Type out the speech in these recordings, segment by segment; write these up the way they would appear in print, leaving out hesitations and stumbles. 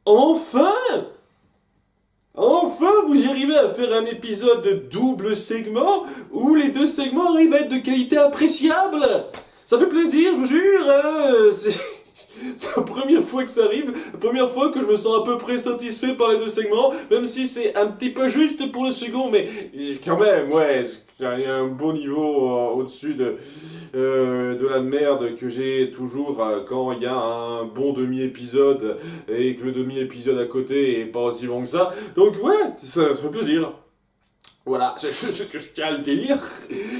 Enfin! Enfin, vous y arrivez à faire un épisode de double segment où les deux segments arrivent à être de qualité appréciable. Ça fait plaisir, je vous jure. C'est la première fois que ça arrive, la première fois que je me sens à peu près satisfait par les deux segments, même si c'est un petit peu juste pour le second, mais quand même, ouais, il y a un beau niveau au-dessus de la merde que j'ai toujours quand il y a un bon demi-épisode et que le demi-épisode à côté est pas aussi bon que ça. Donc ouais, ça fait plaisir. Voilà, c'est ce que je tiens à le dire.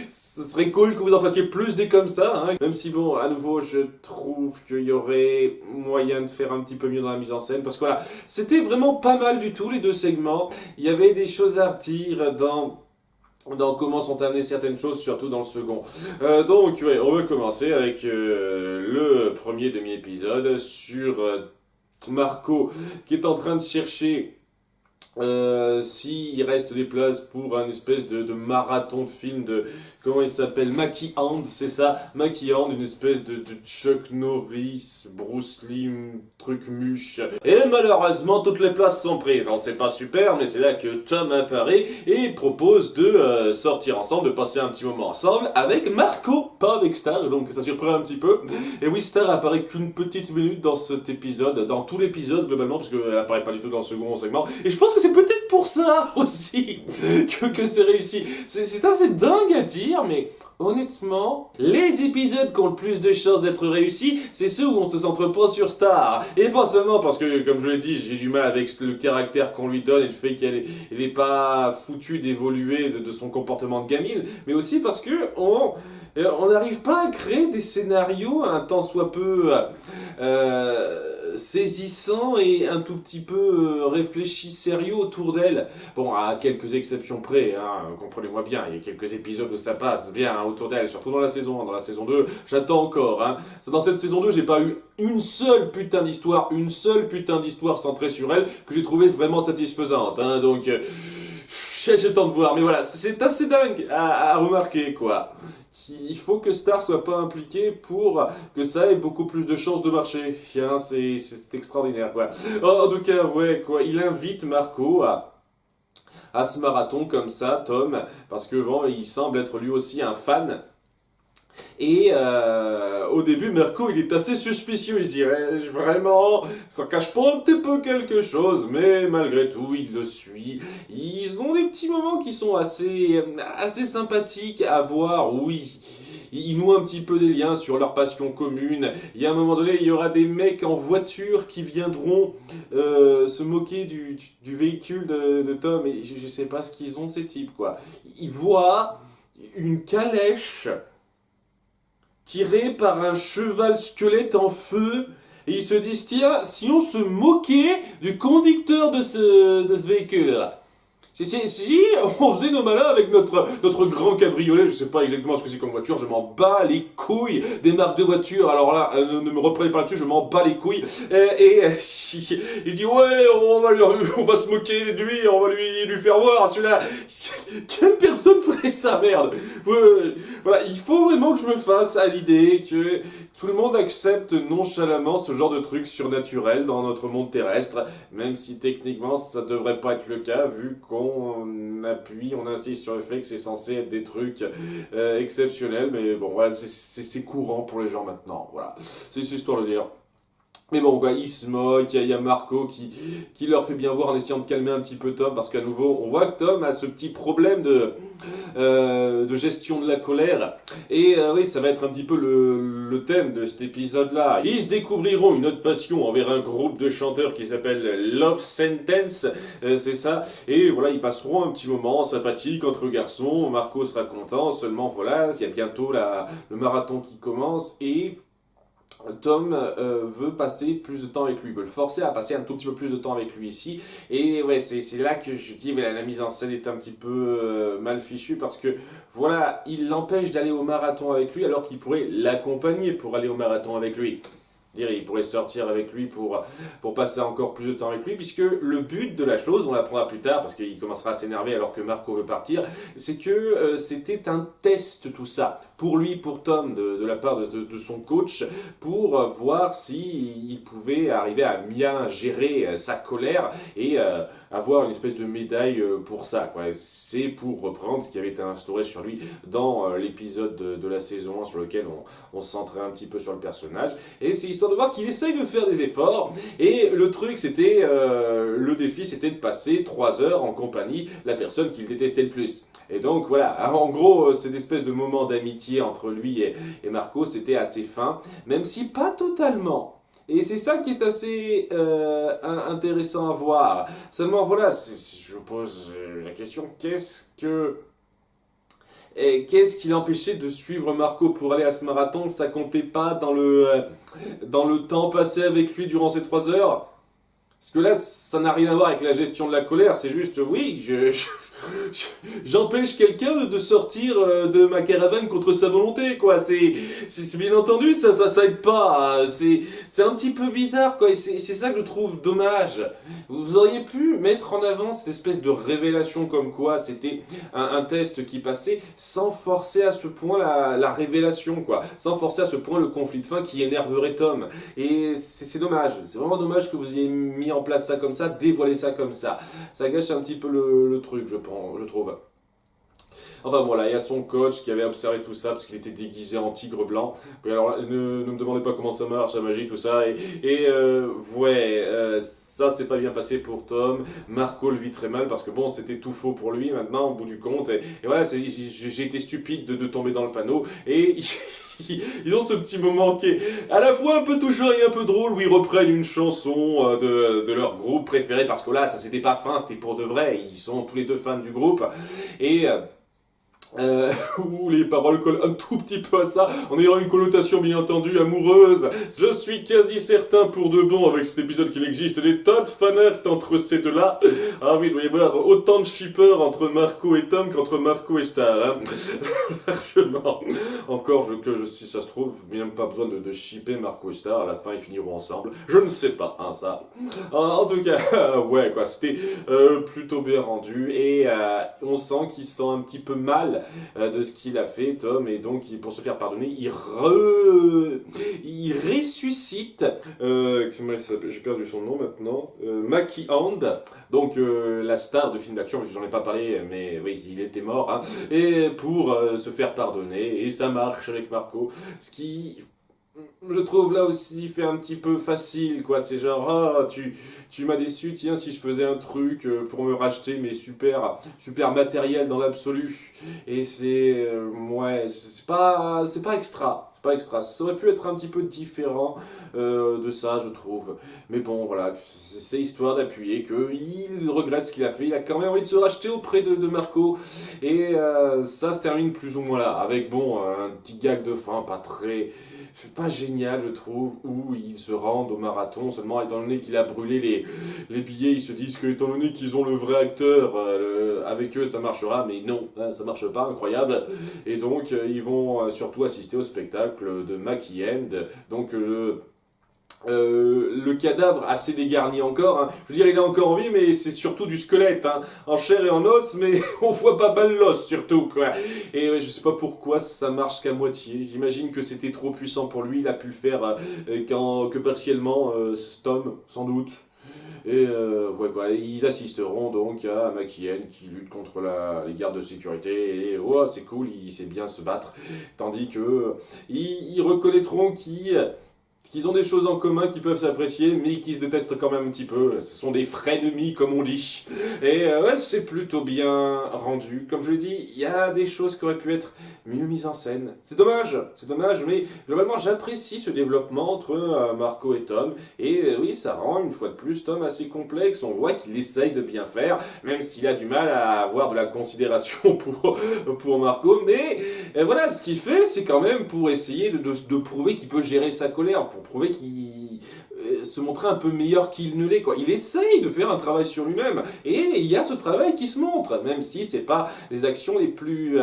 Ce serait cool que vous en fassiez plus des comme ça, hein. Même si bon, à nouveau, je trouve qu'il y aurait moyen de faire un petit peu mieux dans la mise en scène. Parce que voilà, c'était vraiment pas mal du tout les deux segments. Il y avait des choses à redire dans comment sont amenées certaines choses, surtout dans le second. Donc ouais, on va commencer avec le premier demi-épisode sur Marco qui est en train de chercher s'il reste des places pour un espèce de marathon de film de, comment il s'appelle, Mackie Hand, c'est ça, Mackie Hand, une espèce de Chuck Norris, Bruce Lee, truc muche. Et malheureusement, toutes les places sont prises. Alors c'est pas super, mais c'est là que Tom apparaît et propose de sortir ensemble, de passer un petit moment ensemble avec Marco, pas avec Star, donc ça surprend un petit peu. Et oui, Star apparaît qu'une petite minute dans cet épisode, dans tout l'épisode globalement, parce qu'elle apparaît pas du tout dans le second segment. Et je pense que c'est peut-être pour ça aussi que c'est réussi. C'est assez dingue à dire, mais honnêtement, les épisodes qui ont le plus de chances d'être réussis, c'est ceux où on se centre pas sur Star. Et pas seulement parce que, comme je l'ai dit, j'ai du mal avec le caractère qu'on lui donne et le fait qu'elle est pas foutue d'évoluer de son comportement de gamine, mais aussi parce que on n'arrive pas à créer des scénarios un tant soit peu saisissants et un tout petit peu réfléchis, sérieux autour d'elle. Bon, à quelques exceptions près, hein, comprenez-moi bien, il y a quelques épisodes où ça passe bien hein, autour d'elle, surtout dans la saison 1. Dans la saison 2, j'attends encore. Hein. Dans cette saison 2, j'ai pas eu une seule putain d'histoire centrée sur elle que j'ai trouvé vraiment satisfaisante. Hein, donc, j'ai temps de voir. Mais voilà, c'est assez dingue à remarquer, quoi. Il faut que Star soit pas impliqué pour que ça ait beaucoup plus de chances de marcher. Hein, c'est extraordinaire, quoi. En tout cas, ouais, quoi. Il invite Marco à ce marathon comme ça, Tom, parce que bon, il semble être lui aussi un fan. Et au début, Marco, il est assez suspicieux, il se dirait, vraiment, ça cache pas un petit peu quelque chose, mais malgré tout, il le suit. Ils ont des petits moments qui sont assez sympathiques à voir, oui. Ils nouent un petit peu des liens sur leur passion commune. Il y a un moment donné, il y aura des mecs en voiture qui viendront se moquer du véhicule de Tom. Et je sais pas ce qu'ils ont, ces types, quoi. Ils voient une calèche tiré par un cheval squelette en feu, et ils se disent, tiens, si on se moquait du conducteur de ce véhicule-là. Si on faisait nos malins avec notre grand cabriolet, je sais pas exactement ce que c'est comme voiture, je m'en bats les couilles des marques de voitures, alors là, ne me reprenez pas là-dessus, je m'en bats les couilles, il dit, ouais, on va se moquer de lui, on va lui faire voir, celui-là, quelle personne ferait ça, merde. Voilà, il faut vraiment que je me fasse à l'idée que tout le monde accepte nonchalamment ce genre de truc surnaturel dans notre monde terrestre, même si techniquement ça devrait pas être le cas, vu qu'on appuie, on insiste sur le fait que c'est censé être des trucs exceptionnels, mais bon, voilà, c'est courant pour les gens maintenant, voilà, c'est histoire de dire. Mais bon, quoi, ils se moquent, il y a Marco qui leur fait bien voir en essayant de calmer un petit peu Tom, parce qu'à nouveau, on voit que Tom a ce petit problème de gestion de la colère. Et oui, ça va être un petit peu le thème de cet épisode-là. Ils se découvriront une autre passion envers un groupe de chanteurs qui s'appelle Love Sentence, c'est ça. Et voilà, ils passeront un petit moment sympathique entre garçons, Marco sera content, seulement voilà, il y a bientôt le marathon qui commence, et Tom veut passer plus de temps avec lui, veut le forcer à passer un tout petit peu plus de temps avec lui ici. Et ouais, c'est là que je dis, voilà, la mise en scène est un petit peu mal fichue parce que, voilà, il l'empêche d'aller au marathon avec lui alors qu'il pourrait l'accompagner pour aller au marathon avec lui. Il pourrait sortir avec lui pour passer encore plus de temps avec lui, puisque le but de la chose, on l'apprendra plus tard, parce qu'il commencera à s'énerver alors que Marco veut partir, c'est que c'était un test tout ça, pour lui, pour Tom, de la part de son coach, pour voir s'il pouvait arriver à bien gérer sa colère et avoir une espèce de médaille pour ça, quoi. C'est pour reprendre ce qui avait été instauré sur lui dans l'épisode de la saison 1 sur lequel on se centrait un petit peu sur le personnage. Et c'est histoire de voir qu'il essaye de faire des efforts. Et le truc, c'était, le défi, c'était de passer 3 heures en compagnie de la personne qu'il détestait le plus. Et donc voilà, en gros, cette espèce de moment d'amitié entre lui et Marco, c'était assez fin, même si pas totalement. Et c'est ça qui est assez intéressant à voir. Seulement voilà, je pose la question, qu'est-ce qui l'empêchait de suivre Marco pour aller à ce marathon? Ça comptait pas dans le temps passé avec lui durant ces 3 heures? Parce que là, ça n'a rien à voir avec la gestion de la colère, c'est juste, oui, j'empêche quelqu'un de sortir de ma caravane contre sa volonté, quoi. C'est bien entendu, ça aide pas. C'est un petit peu bizarre, quoi. Et c'est ça que je trouve dommage. Vous auriez pu mettre en avant cette espèce de révélation comme quoi c'était un test qui passait sans forcer à ce point la révélation, quoi. Sans forcer à ce point le conflit de fin qui énerverait Tom. Et c'est dommage. C'est vraiment dommage que vous ayez mis en place ça comme ça, dévoilé ça comme ça. Ça gâche un petit peu le truc, je trouve. Enfin bon, là, il y a son coach qui avait observé tout ça parce qu'il était déguisé en tigre blanc. Et alors là, ne me demandez pas comment ça marche, la magie, tout ça. Ça c'est pas bien passé pour Tom. Marco le vit très mal parce que bon, c'était tout faux pour lui maintenant, au bout du compte. Et voilà, j'ai été stupide de tomber dans le panneau. Et ils ont ce petit moment qui est à la fois un peu touchant et un peu drôle où ils reprennent une chanson de leur groupe préféré parce que là, ça c'était pas fin, c'était pour de vrai. Ils sont tous les deux fans du groupe. Et où les paroles collent un tout petit peu à ça, en ayant une connotation bien entendu amoureuse. Je suis quasi certain pour de bon avec cet épisode qu'il existe des tas de fanarts entre ces deux-là. Ah oui, il doit y avoir autant de shippers entre Marco et Tom qu'entre Marco et Star. Hein. Largement. Encore si ça se trouve, même pas besoin de shipper Marco et Star, à la fin ils finiront ensemble. Je ne sais pas, hein, ça. En tout cas, ouais, quoi, c'était plutôt bien rendu et on sent qu'il se sent un petit peu mal de ce qu'il a fait, Tom, et donc pour se faire pardonner, il ressuscite, j'ai perdu son nom maintenant, Mackie Hand, donc la star de film d'action, j'en ai pas parlé, mais oui, il était mort, hein, et pour se faire pardonner, et ça marche avec Marco, ce qui... Je trouve là aussi fait un petit peu facile, quoi. C'est genre, ah, tu m'as déçu, tiens, si je faisais un truc pour me racheter mes super matériels dans l'absolu. Et ouais, c'est pas extra. C'est pas extra. Ça aurait pu être un petit peu différent de ça, je trouve. Mais bon, voilà, c'est histoire d'appuyer qu'il regrette ce qu'il a fait. Il a quand même envie de se racheter auprès de Marco. Et ça se termine plus ou moins là, avec, bon, un petit gag de fin, c'est pas génial, je trouve, où ils se rendent au marathon, seulement étant donné qu'il a brûlé les billets, ils se disent que étant donné qu'ils ont le vrai acteur, avec eux ça marchera, mais non, hein, ça marche pas, incroyable. Et donc ils vont surtout assister au spectacle de Mackie Hand, donc le cadavre assez dégarni encore, hein. Je veux dire il est encore en vie mais c'est surtout du squelette, hein. En chair et en os, mais on voit pas mal l'os surtout, quoi. Et ouais, je sais pas pourquoi ça marche qu'à moitié, j'imagine que c'était trop puissant pour lui, il a pu le faire que partiellement, Tom sans doute. Et quoi, ils assisteront donc à Mackie Hand qui lutte contre les gardes de sécurité et oh c'est cool, il sait bien se battre, tandis que ils reconnaîtront qu'ils ont des choses en commun qui peuvent s'apprécier, mais qui se détestent quand même un petit peu. Ce sont des frenemies, comme on dit. Et ouais, c'est plutôt bien rendu. Comme je l'ai dit, il y a des choses qui auraient pu être mieux mises en scène. C'est dommage, mais globalement, j'apprécie ce développement entre Marco et Tom. Et oui, ça rend, une fois de plus, Tom assez complexe. On voit qu'il essaye de bien faire, même s'il a du mal à avoir de la considération pour Marco. Mais voilà, ce qu'il fait, c'est quand même pour essayer de prouver qu'il peut gérer sa colère, pour prouver se montrer un peu meilleur qu'il ne l'est, quoi. Il essaye de faire un travail sur lui-même, et il y a ce travail qui se montre, même si c'est pas les actions les plus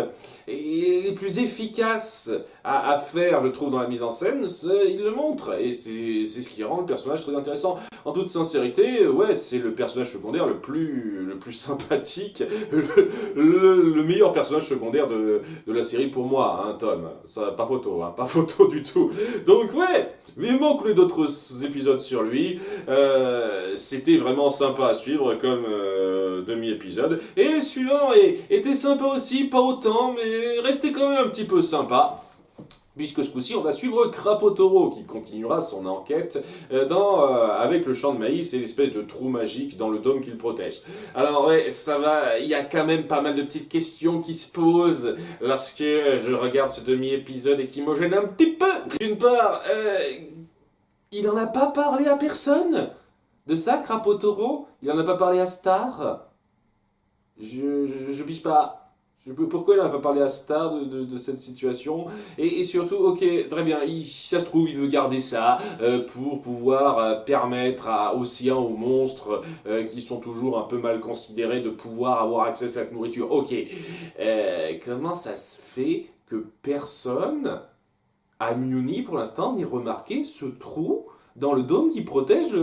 efficaces à faire, je trouve, dans la mise en scène, il le montre, et c'est ce qui rend le personnage très intéressant. En toute sincérité, ouais, c'est le personnage secondaire le plus sympathique, le meilleur personnage secondaire de la série pour moi, hein, Tom. Ça, pas photo, hein, pas photo du tout. Donc ouais, vivement qu'on ait d'autres épisodes sur lui. C'était vraiment sympa à suivre comme demi-épisode. Et le suivant était sympa aussi, pas autant, mais restait quand même un petit peu sympa. Puisque ce coup-ci, on va suivre Krapotoro qui continuera son enquête avec le champ de maïs et l'espèce de trou magique dans le dôme qu'il protège. Alors ouais, ça va, il y a quand même pas mal de petites questions qui se posent lorsque je regarde ce demi-épisode et qui me gêne un petit peu. D'une part, il en a pas parlé à personne de ça, Krapotoro. Il en a pas parlé à Star. Je pige pas. Pourquoi il n'a pas parlé à Star de cette situation et surtout, ok, très bien, si ça se trouve, il veut garder ça pour pouvoir permettre aux siens, aux monstres qui sont toujours un peu mal considérés, de pouvoir avoir accès à cette nourriture. Ok, comment ça se fait que personne à Muni, pour l'instant, n'ait remarqué ce trou dans le dôme qui protège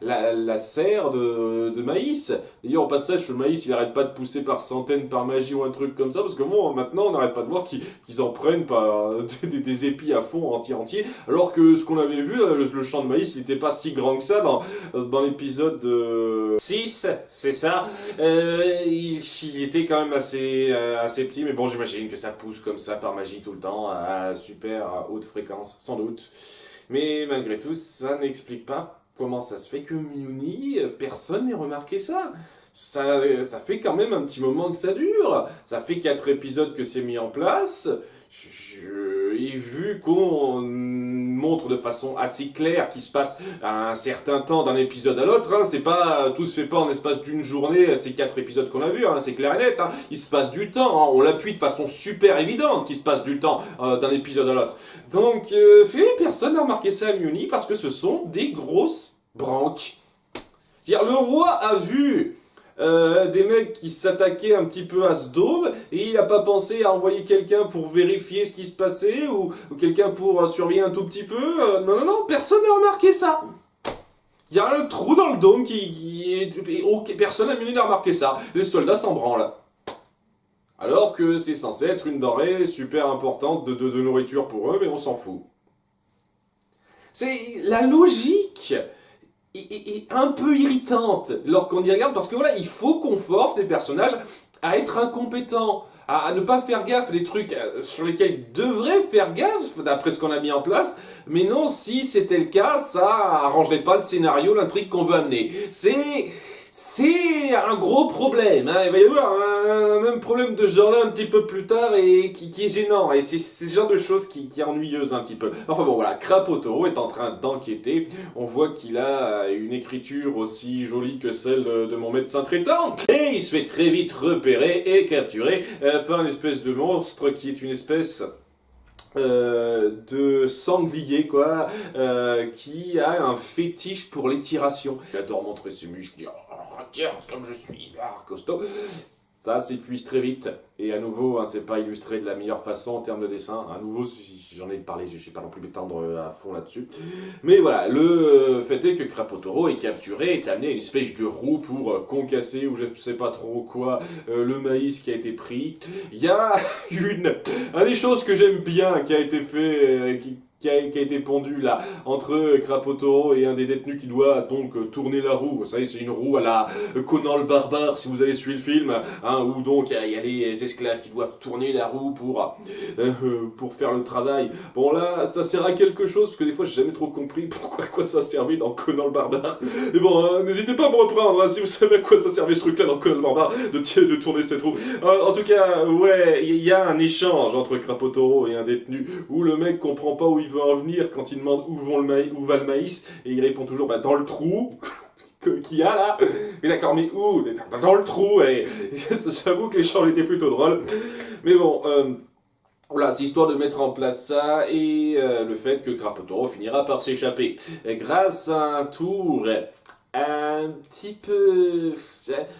la serre de maïs. D'ailleurs, au passage, ce maïs, il arrête pas de pousser par centaines, par magie ou un truc comme ça, parce que bon, maintenant, on n'arrête pas de voir qu'ils en prennent par des épis à fond entier, alors que ce qu'on avait vu, le champ de maïs, il n'était pas si grand que ça dans l'épisode 6, c'est ça. Il était quand même assez petit, mais bon, j'imagine que ça pousse comme ça par magie tout le temps, à super haute fréquence, sans doute. Mais malgré tout, ça n'explique pas comment ça se fait que Muni, personne n'ait remarqué ça. Ça fait quand même un petit moment que ça dure. Ça fait 4 épisodes que c'est mis en place. Et vu qu'on montre de façon assez claire qu'il se passe un certain temps d'un épisode à l'autre, hein, c'est pas, tout se fait pas en l'espace d'une journée, ces 4 épisodes qu'on a vus, hein, c'est clair et net, hein, il se passe du temps, hein, on l'appuie de façon super évidente qu'il se passe du temps d'un épisode à l'autre. Donc, personne n'a remarqué ça à Muni parce que ce sont des grosses branques. C'est-à-dire, le roi a vu des mecs qui s'attaquaient un petit peu à ce dôme et il n'a pas pensé à envoyer quelqu'un pour vérifier ce qui se passait ou quelqu'un pour surveiller un tout petit peu. Non, personne n'a remarqué ça. Il y a un trou dans le dôme personne n'a remarqué ça. Les soldats s'en branlent. Alors que c'est censé être une denrée super importante de nourriture pour eux, mais on s'en fout. C'est la logique est un peu irritante lorsqu'on y regarde, parce que voilà, il faut qu'on force les personnages à être incompétents, à ne pas faire gaffe des trucs sur lesquels ils devraient faire gaffe, d'après ce qu'on a mis en place, mais non, si c'était le cas, ça arrangerait pas le scénario, l'intrigue qu'on veut amener. C'est un gros problème, hein. Il va y avoir un même problème de ce genre-là un petit peu plus tard et qui est gênant. Et c'est ce genre de choses qui est ennuyeuse un petit peu. Enfin bon, voilà, Krapotoro est en train d'enquêter. On voit qu'il a une écriture aussi jolie que celle de mon médecin traitant. Et il se fait très vite repérer et capturer par une espèce de monstre qui est une espèce de sanglier, quoi, qui a un fétiche pour l'étiration. Il adore montrer ses muscles, dire oh, tiens, comme je suis, costaud. Ça s'épuise très vite. Et à nouveau, hein, c'est pas illustré de la meilleure façon en termes de dessin. À nouveau, j'en ai parlé, je ne vais pas non plus m'étendre à fond là-dessus. Mais voilà, le fait est que Krapotoro est capturé, est amené à une espèce de roue pour concasser, ou je ne sais pas trop quoi, le maïs qui a été pris. Il y a une des choses que j'aime bien qui a été fait, qui a été pondu là entre Krapotoro et un des détenus qui doit donc tourner la roue. Vous savez, c'est une roue à la Conan le barbare, si vous avez suivi le film, hein, où donc il y a les esclaves qui doivent tourner la roue pour faire le travail. Bon là, ça sert à quelque chose, parce que des fois j'ai jamais trop compris à quoi ça servait dans Conan le barbare. Mais bon, n'hésitez pas à me reprendre, hein, si vous savez à quoi ça servait ce truc-là dans Conan le barbare, de tourner cette roue. En tout cas, ouais, il y a un échange entre Krapotoro et un détenu, où le mec comprend pas où il veut en venir quand il demande où va le maïs, et il répond toujours dans le trou qu'il y a là. Mais d'accord, mais où? Dans le trou, et j'avoue que l'échange était plutôt drôle. Mais bon, Voilà, c'est histoire de mettre en place ça et le fait que Crapotoro finira par s'échapper. Grâce à un tour un petit peu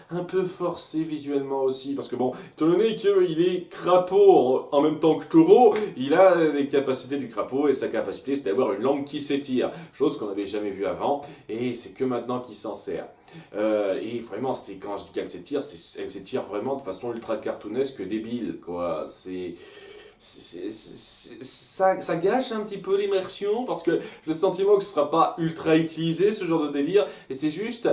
un peu forcé visuellement aussi parce que bon, étant donné qu'il est crapaud en même temps que taureau, il a les capacités du crapaud et sa capacité c'est d'avoir une langue qui s'étire, chose qu'on n'avait jamais vue avant et c'est que maintenant qu'il s'en sert. Et vraiment, c'est quand je dis qu'elle s'étire, elle s'étire vraiment de façon ultra cartoonesque, débile quoi. Ça gâche un petit peu l'immersion parce que j'ai le sentiment que ce sera pas ultra utilisé ce genre de délire et c'est juste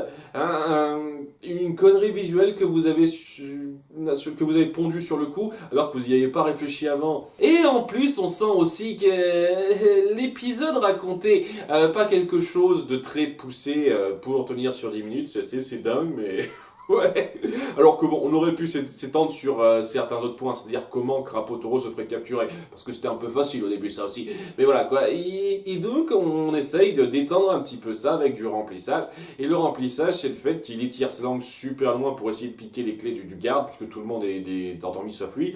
une connerie visuelle que vous avez que vous avez pondu sur le coup alors que vous y avez pas réfléchi avant. Et en plus on sent aussi que l'épisode racontait pas quelque chose de très poussé pour tenir sur 10 minutes, c'est dingue mais ouais. Alors que bon, on aurait pu s'étendre sur certains autres points, c'est-à-dire comment Crapaud Taureau se ferait capturer, parce que c'était un peu facile au début ça aussi. Mais voilà quoi, et donc on essaye de détendre un petit peu ça avec du remplissage. Et le remplissage, c'est le fait qu'il étire sa langue super loin pour essayer de piquer les clés du garde, puisque tout le monde est endormi sauf lui.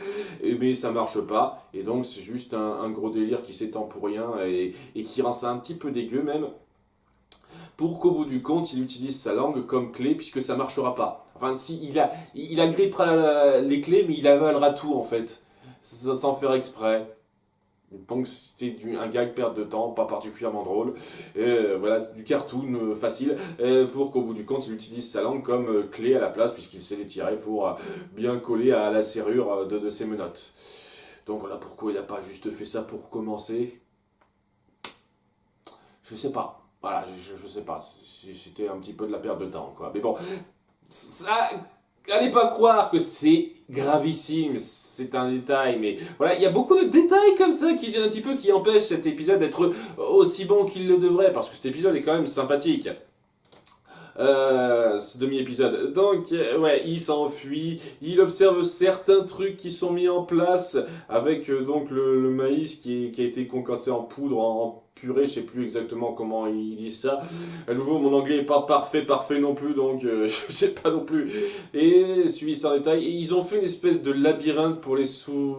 Mais ça marche pas, et donc c'est juste un gros délire qui s'étend pour rien et qui rend ça un petit peu dégueu même pour qu'au bout du compte, il utilise sa langue comme clé, puisque ça marchera pas. Enfin, si, il agrippera les clés, mais il avalera tout, en fait. Sans faire exprès. Donc c'était un gag perte de temps, pas particulièrement drôle. Voilà, c'est du cartoon facile, pour qu'au bout du compte, il utilise sa langue comme clé à la place, puisqu'il sait les tirer pour bien coller à la serrure de ses menottes. Donc voilà pourquoi il n'a pas juste fait ça pour commencer. Je sais pas. Voilà, je sais pas. C'était un petit peu de la perte de temps, quoi. Mais bon, ça, allez pas croire que c'est gravissime, c'est un détail, mais voilà, il y a beaucoup de détails comme ça qui viennent un petit peu, qui empêchent cet épisode d'être aussi bon qu'il le devrait, parce que cet épisode est quand même sympathique. Ce demi-épisode. Donc, ouais, il s'enfuit, il observe certains trucs qui sont mis en place avec donc le maïs qui a été concassé en poudre, en purée, je sais plus exactement comment il dit ça. À nouveau, mon anglais est pas parfait non plus, donc je sais pas non plus. Et suivi sans détail, et ils ont fait une espèce de labyrinthe pour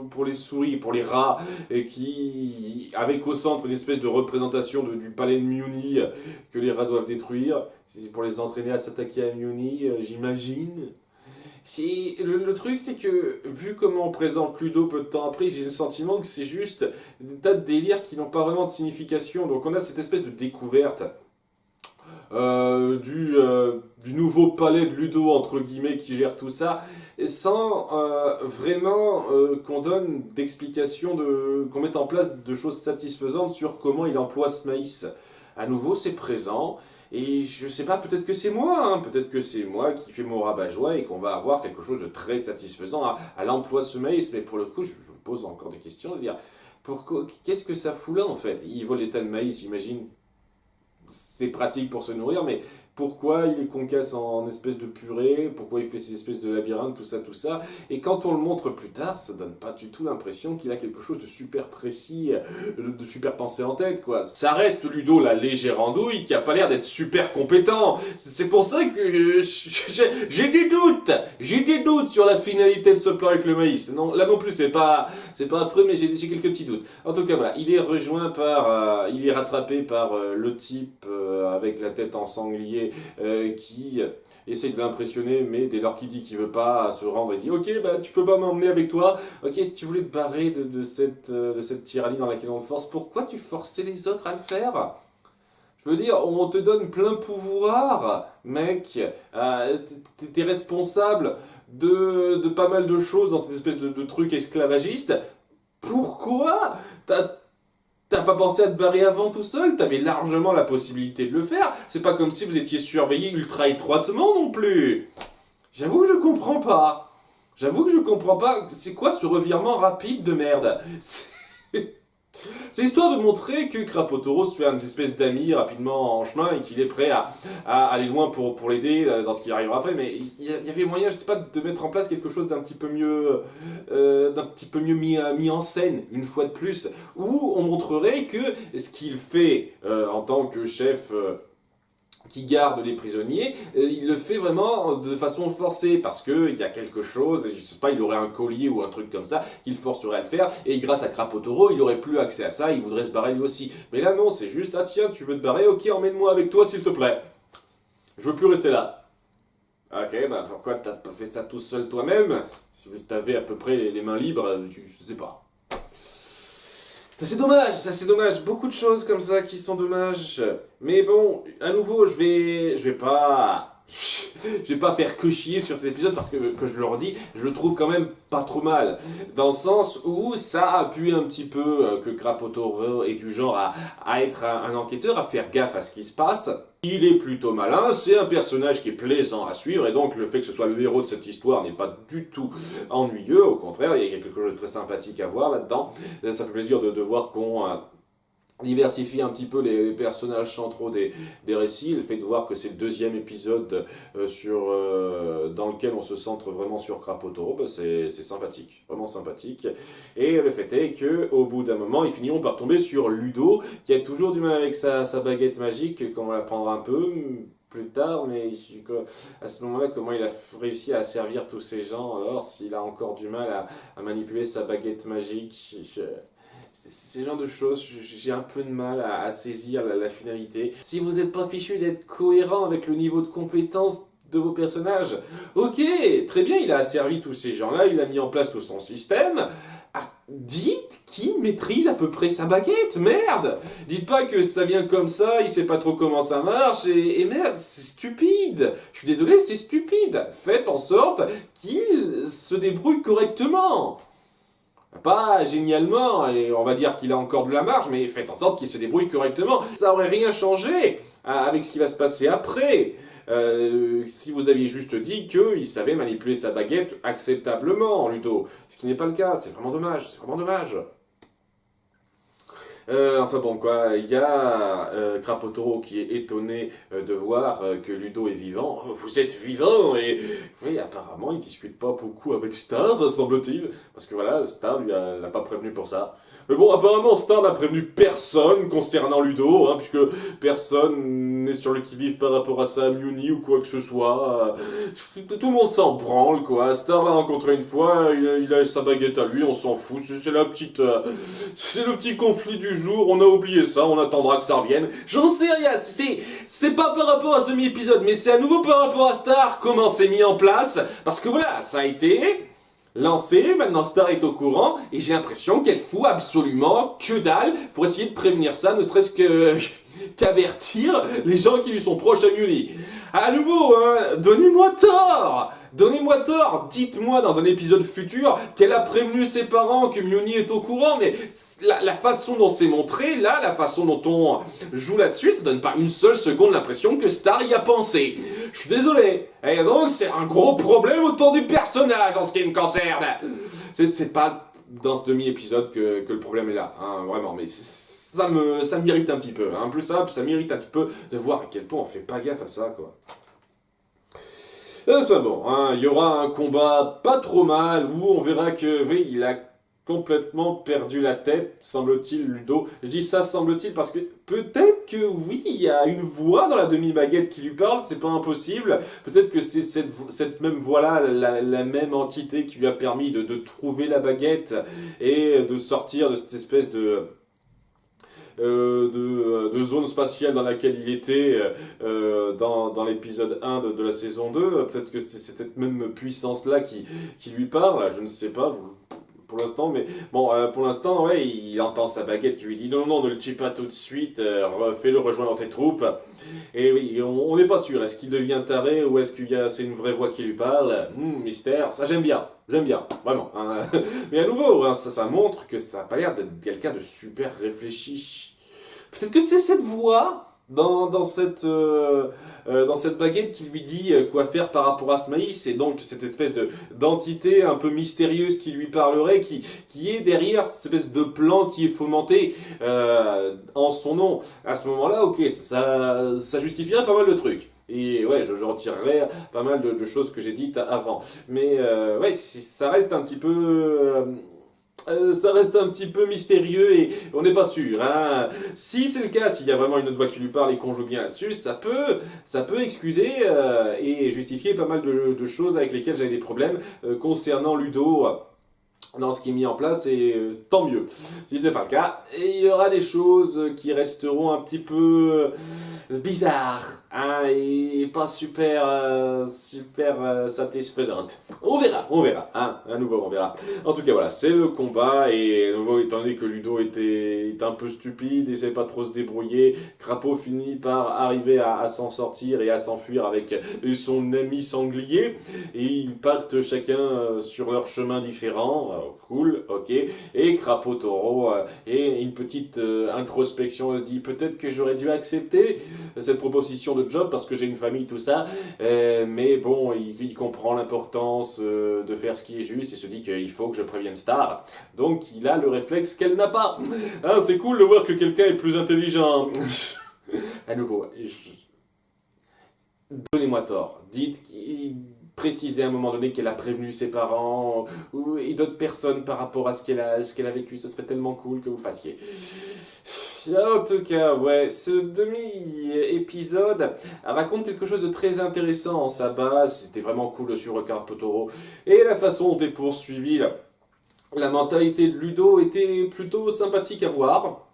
pour les souris, pour les rats, et qui, avec au centre une espèce de représentation du palais de Muni que les rats doivent détruire. C'est pour les entraîner à s'attaquer à Muni, j'imagine. Le truc, c'est que, vu comment on présente Ludo peu de temps après, j'ai le sentiment que c'est juste des tas de délires qui n'ont pas vraiment de signification. Donc on a cette espèce de découverte du nouveau palais de Ludo, entre guillemets, qui gère tout ça, et sans vraiment qu'on donne d'explications, qu'on mette en place de choses satisfaisantes sur comment il emploie ce maïs. À nouveau, c'est présent. Et je sais pas, peut-être que c'est moi, hein, peut-être que c'est moi qui fais mon rabat-joie et qu'on va avoir quelque chose de très satisfaisant à l'emploi de ce maïs. Mais pour le coup, je me pose encore des questions de dire pourquoi, qu'est-ce que ça fout là en fait? Il vole des tas de maïs, j'imagine, c'est pratique pour se nourrir, mais pourquoi il les concasse en espèces de purée, pourquoi il fait ces espèces de labyrinthes, tout ça. Et quand on le montre plus tard, ça donne pas du tout l'impression qu'il a quelque chose de super précis, de super pensé en tête, quoi. Ça reste Ludo, la légère andouille, qui a pas l'air d'être super compétent. C'est pour ça que j'ai des doutes sur la finalité de ce plan avec le maïs. Non, là non plus, c'est pas affreux, mais j'ai quelques petits doutes. En tout cas, voilà, il est rejoint par, il est rattrapé par le type avec la tête en sanglier qui essaie de l'impressionner, mais dès lors qu'il dit qu'il veut pas se rendre, il dit ok, bah tu peux pas m'emmener avec toi. Ok, si tu voulais te barrer de cette tyrannie dans laquelle on te force, pourquoi tu forçais les autres à le faire? Je veux dire, on te donne plein pouvoir, mec. T'es responsable de pas mal de choses dans cette espèce de truc esclavagiste. Pourquoi t'as pas pensé à te barrer avant tout seul? T'avais largement la possibilité de le faire. C'est pas comme si vous étiez surveillé ultra étroitement non plus. J'avoue que je comprends pas. J'avoue que je comprends pas. C'est quoi ce revirement rapide de merde? C'est histoire de montrer que Crapotoro se fait une espèce d'ami rapidement en chemin et qu'il est prêt à aller loin pour l'aider dans ce qui arrivera après. Mais il y avait moyen, je sais pas, de mettre en place quelque chose d'un petit peu mieux, mis en scène, une fois de plus, où on montrerait que ce qu'il fait en tant que chef qui garde les prisonniers, il le fait vraiment de façon forcée, parce qu'il y a quelque chose, je sais pas, il aurait un collier ou un truc comme ça, qu'il forcerait à le faire, et grâce à Crapotoro, il aurait plus accès à ça, il voudrait se barrer lui aussi. Mais là non, c'est juste, ah tiens, tu veux te barrer, ok, emmène-moi avec toi s'il te plaît. Je veux plus rester là. Ok, bah pourquoi t'as pas fait ça tout seul toi-même? Si t'avais à peu près les mains libres, je sais pas. Ça c'est dommage, beaucoup de choses comme ça qui sont dommages. Mais bon, à nouveau, je vais pas faire que chier sur cet épisode parce que je le redis, je le trouve quand même pas trop mal. Dans le sens où ça appuie un petit peu que Crapotoro est du genre à être un enquêteur, à faire gaffe à ce qui se passe. Il est plutôt malin, c'est un personnage qui est plaisant à suivre, et donc le fait que ce soit le héros de cette histoire n'est pas du tout ennuyeux, au contraire, il y a quelque chose de très sympathique à voir là-dedans. Ça fait plaisir de voir qu'on diversifie un petit peu les personnages centraux des récits, le fait de voir que c'est le deuxième épisode dans lequel on se centre vraiment sur Crapotoro, bah c'est sympathique, vraiment sympathique. Et le fait est que au bout d'un moment, ils finiront par tomber sur Ludo, qui a toujours du mal avec sa baguette magique, comme on l'apprendra un peu plus tard, mais à ce moment-là, comment il a réussi à servir tous ces gens, alors s'il a encore du mal à manipuler sa baguette magique, ces genres de choses, j'ai un peu de mal à saisir la finalité. Si vous n'êtes pas fichu d'être cohérent avec le niveau de compétence de vos personnages, ok, très bien, il a asservi tous ces gens-là, il a mis en place tout son système. Ah, dites qui maîtrise à peu près sa baguette, merde! Dites pas que ça vient comme ça, il sait pas trop comment ça marche, et merde, c'est stupide! Je suis désolé, c'est stupide! Faites en sorte qu'il se débrouille correctement! Pas génialement, et on va dire qu'il a encore de la marge, mais faites en sorte qu'il se débrouille correctement. Ça aurait rien changé avec ce qui va se passer après. Si vous aviez juste dit qu'il savait manipuler sa baguette acceptablement, Ludo. Ce qui n'est pas le cas, c'est vraiment dommage, c'est vraiment dommage. Enfin bon quoi, il y a Crapotoro qui est étonné de voir que Ludo est vivant. Oh, vous êtes vivant et oui apparemment il discute pas beaucoup avec Star semble-t-il parce que voilà Star l'a pas prévenu pour ça. Mais bon apparemment Star n'a prévenu personne concernant Ludo puisque personne n'est sur le qui-vive par rapport à sa Muni ou quoi que ce soit. Tout le monde s'en branle quoi. Star l'a rencontré une fois, il a sa baguette à lui, on s'en fout. C'est le petit conflit du jour, on a oublié ça, on attendra que ça revienne. J'en sais rien, c'est pas par rapport à ce demi-épisode, mais c'est à nouveau par rapport à Star, comment c'est mis en place, parce que voilà, ça a été lancé, maintenant Star est au courant, et j'ai l'impression qu'elle fout absolument que dalle pour essayer de prévenir ça, ne serait-ce que qu'avertir les gens qui lui sont proches à Muni. À nouveau, donnez-moi tort! Donnez-moi tort, dites-moi dans un épisode futur qu'elle a prévenu ses parents, que Muni est au courant, mais la façon dont c'est montré, là, la façon dont on joue là-dessus, ça donne pas une seule seconde l'impression que Star y a pensé. Je suis désolé. Et donc, c'est un gros problème autour du personnage en ce qui me concerne. C'est pas dans ce demi-épisode que le problème est là, vraiment, mais ça m'irrite un petit peu. Plus ça m'irrite un petit peu de voir à quel point on fait pas gaffe à ça, quoi. Enfin bon, il y aura un combat pas trop mal où on verra que, oui, il a complètement perdu la tête, semble-t-il, Ludo. Je dis ça semble-t-il parce que peut-être que oui, il y a une voix dans la demi-baguette qui lui parle, c'est pas impossible. Peut-être que c'est cette même voix-là, la même entité qui lui a permis de trouver la baguette et de sortir de cette espèce de zone spatiale dans laquelle il était dans l'épisode 1 de la saison 2. Peut-être que c'est cette même puissance-là qui lui parle, je ne sais pas, pour l'instant, mais bon, pour l'instant, ouais, il entend sa baguette qui lui dit non, ne le tue pas tout de suite, fais-le rejoindre tes troupes. Et oui, on n'est pas sûr, est-ce qu'il devient taré ou est-ce c'est une vraie voix qui lui parle? Mystère, ça j'aime bien, vraiment. Mais à nouveau, ça montre que ça n'a pas l'air d'être quelqu'un de super réfléchi. Peut-être que c'est cette voix dans cette baguette qui lui dit quoi faire par rapport à ce maïs, et donc cette espèce d'entité un peu mystérieuse qui lui parlerait, qui est derrière cette espèce de plan qui est fomenté en son nom. À ce moment-là, ok, ça justifierait pas mal de trucs. Et ouais, je retirerai pas mal de choses que j'ai dites avant. Mais ouais, ça reste un petit peu ça reste un petit peu mystérieux et on n'est pas sûr. Hein. Si c'est le cas, s'il y a vraiment une autre voix qui lui parle et qu'on joue bien là-dessus, ça peut excuser et justifier pas mal de choses avec lesquelles j'avais des problèmes concernant Ludo. Dans ce qui est mis en place, et tant mieux. Si c'est pas le cas, il y aura des choses qui resteront un petit peu bizarres, hein, et pas super satisfaisantes. On verra, hein, à nouveau on verra. En tout cas voilà, c'est le combat, et à nouveau, étant donné que Ludo est un peu stupide, et sait pas trop se débrouiller, Crapaud finit par arriver à s'en sortir et à s'enfuir avec son ami sanglier, et ils partent chacun sur leur chemin différent. Cool, ok. Et Crapaud Taureau et une petite introspection, se dit peut-être que j'aurais dû accepter cette proposition de job parce que j'ai une famille, tout ça. Mais bon, il comprend l'importance de faire ce qui est juste et se dit qu'il faut que je prévienne Star. Donc il a le réflexe qu'elle n'a pas. Hein, c'est cool de voir que quelqu'un est plus intelligent. À nouveau, donnez-moi tort. Dites préciser à un moment donné qu'elle a prévenu ses parents et d'autres personnes par rapport à ce qu'elle a vécu. Ce serait tellement cool que vous fassiez. En tout cas, ouais, ce demi-épisode raconte quelque chose de très intéressant en sa base. C'était vraiment cool de suivre Crapaud Taureau. Et la façon dont est poursuivi, la mentalité de Ludo était plutôt sympathique à voir.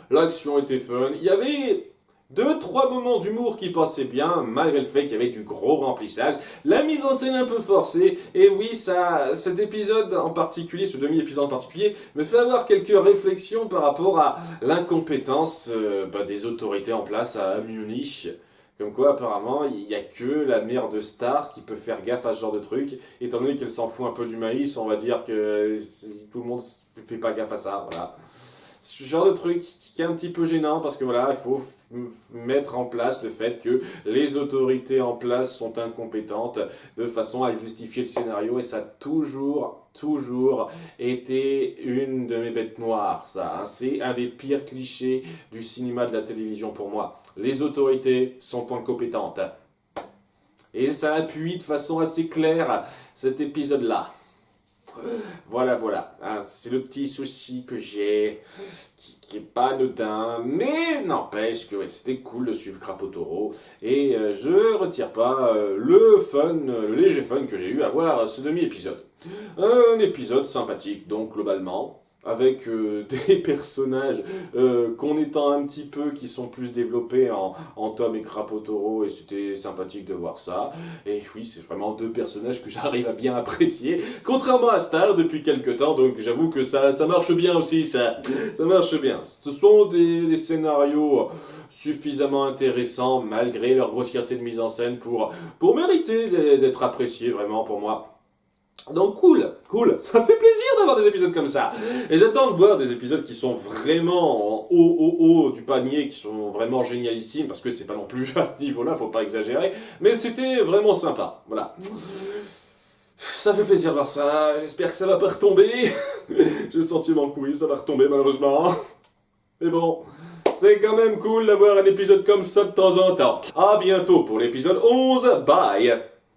L'action était fun. Il y avait 2-3 moments d'humour qui passaient bien, malgré le fait qu'il y avait du gros remplissage. La mise en scène un peu forcée, et oui, cet épisode en particulier, ce demi-épisode en particulier, me fait avoir quelques réflexions par rapport à l'incompétence des autorités en place à Munich. Comme quoi, apparemment, il n'y a que la mère de Star qui peut faire gaffe à ce genre de truc. Étant donné qu'elle s'en fout un peu du maïs, on va dire que tout le monde ne fait pas gaffe à ça, voilà. Ce genre de truc qui est un petit peu gênant parce que voilà, il faut mettre en place le fait que les autorités en place sont incompétentes de façon à justifier le scénario et ça a toujours été une de mes bêtes noires, ça. Hein. C'est un des pires clichés du cinéma, de la télévision pour moi. Les autorités sont incompétentes. Et ça appuie de façon assez claire cet épisode-là. Voilà. Hein, c'est le petit souci que j'ai, qui est pas anodin, mais n'empêche que ouais, c'était cool de suivre Crapaud Taureau. Et je retire pas le léger fun que j'ai eu à voir ce demi-épisode. Un épisode sympathique, donc globalement. Avec des personnages qu'on étend un petit peu, qui sont plus développés en Tom et Crapaud Taureau, et c'était sympathique de voir ça. Et oui, c'est vraiment deux personnages que j'arrive à bien apprécier, contrairement à Star depuis quelques temps, donc j'avoue que ça marche bien aussi, ça marche bien. Ce sont des scénarios suffisamment intéressants, malgré leur grossièreté de mise en scène, pour mériter d'être appréciés, vraiment, pour moi. Donc cool, ça fait plaisir d'avoir des épisodes comme ça. Et j'attends de voir des épisodes qui sont vraiment en haut du panier, qui sont vraiment génialissimes, parce que c'est pas non plus à ce niveau-là, faut pas exagérer, mais c'était vraiment sympa, voilà. Ça fait plaisir de voir ça, j'espère que ça va pas retomber. J'ai le sentiment que oui, ça va retomber malheureusement. Mais bon, c'est quand même cool d'avoir un épisode comme ça de temps en temps. À bientôt pour l'épisode 11, bye.